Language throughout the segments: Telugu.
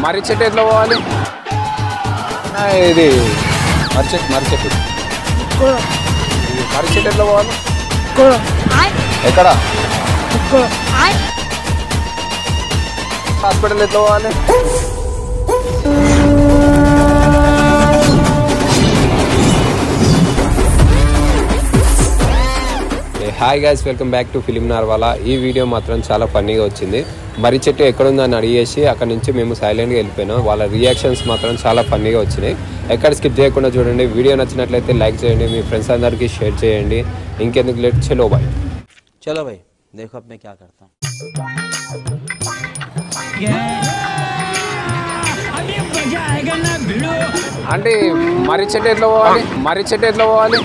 మర్రి చెట్టు ఎట్లా పోవాలి? ఇది మర్రి చెట్టు మర్రి చెట్టు ఎట్లా పోవాలి? ఎక్కడ హాస్పిటల్ ఎట్లా పోవాలి? Hi guys, welcome back to film నార్వాలా. ఈ వీడియో మాత్రం చాలా ఫన్నీగా వచ్చింది. మర్రి చెట్టు ఎక్కడుందని అడిగేసి అక్కడ నుంచి మేము సైలెంట్గా వెళ్ళిపోయినాం. వాళ్ళ రియాక్షన్స్ మాత్రం చాలా ఫన్నీగా వచ్చినాయి. ఎక్కడ స్కిప్ చేయకుండా చూడండి. వీడియో నచ్చినట్లయితే లైక్ చేయండి, మీ ఫ్రెండ్స్ అందరికీ షేర్ చేయండి. ఇంకెందుకు లేట్, చలో బాయ్. चलो भाई देखो अब मैं क्या करता हूँ. అంటే మర్రి చెట్టు ఎట్లా పోవాలి? మర్రి చెట్టు ఎట్లా పోవాలి?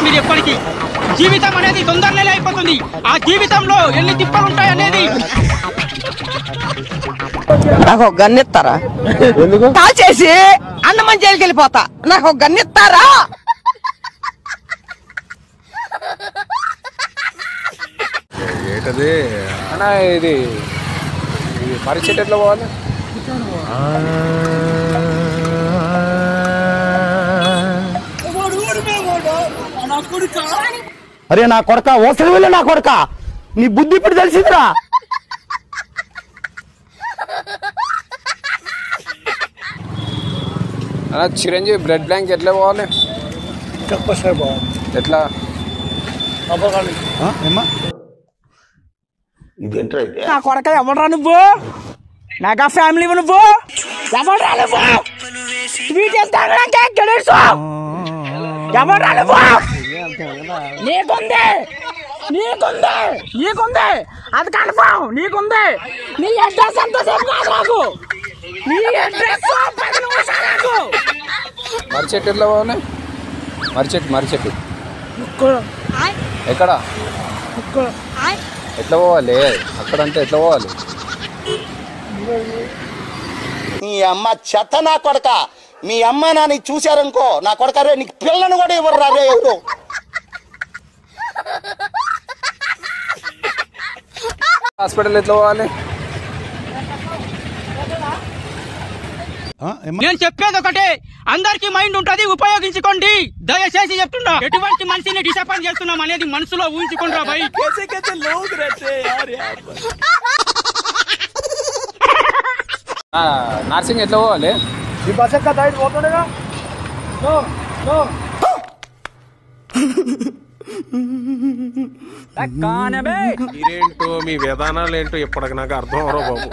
మీరు ఎప్పటికీ జీవితం అనేది తొందరనే అయిపోతుంది. ఆ జీవితంలో ఎన్ని తిప్పలు ఉంటాయి అనేది. నాకు గన్నెత్తారా? కాల్ చేసి అన్నమని జైలుకి వెళ్ళిపోతా. నాకు గన్నెత్తారా? ఏంటది అన్నా? ఇది మర్రి చెట్టు ఎట్లా పోవాలి? అరే నా కొడక, ఓసరి వెళ్ళి నా కొడక, నీ బుద్ధి ఇప్పుడు తెలిసిందిరా. అన్నా చిరంజీవి బ్లడ్ బ్యాంక్ ఎట్లా పోవాలి? ఎట్లా? నా కొడక ఎవడరా నువ్వు? నాకు ఆ ఫ్యామిలీ నువ్వు ఎవడరా? నువ్వు ఎవడరా? నువ్వు నీకుంది నీకుంది నీకుంది అది కన్ఫర్మ్. నీకుంది. నీ అడ్రస్ అంతా చెప్పు నాకు. నీ అడ్రస్ 10 నిమిషాలకు. మర్రి చెట్టు ఎట్లా పోవాలి? మర్రి చెట్టు ఎక్కడ ఎట్లా పోవాలి? అక్కడంతా ఎట్లా పోవాలి? నీ అమ్మ చెత్త నా కొడక. మీ అమ్మ నాని చూశారనుకో నా కొడక, రే నీకు పిల్లను కూడా ఇవ్వరు రా రే ఎవరు. హాస్పిటల్ ఎట్లా పోవాలి? నేను చెప్పేది ఒకటే, అందరికి మైండ్ ఉంటది, ఉపయోగించుకోండి. దయచేసి చెప్తున్నా, ఎటువంటి మనిషిని డిసప్పాయింట్ చేస్తున్నాం అనేది మనసులో ఊహించుకోండి రా భయ్. నర్సింగ్ ఎట్లా పోవాలి? మీరేంటో మీ విధానాలు ఏంటో ఇప్పటికి నాకు అర్థం అవరో బాబు.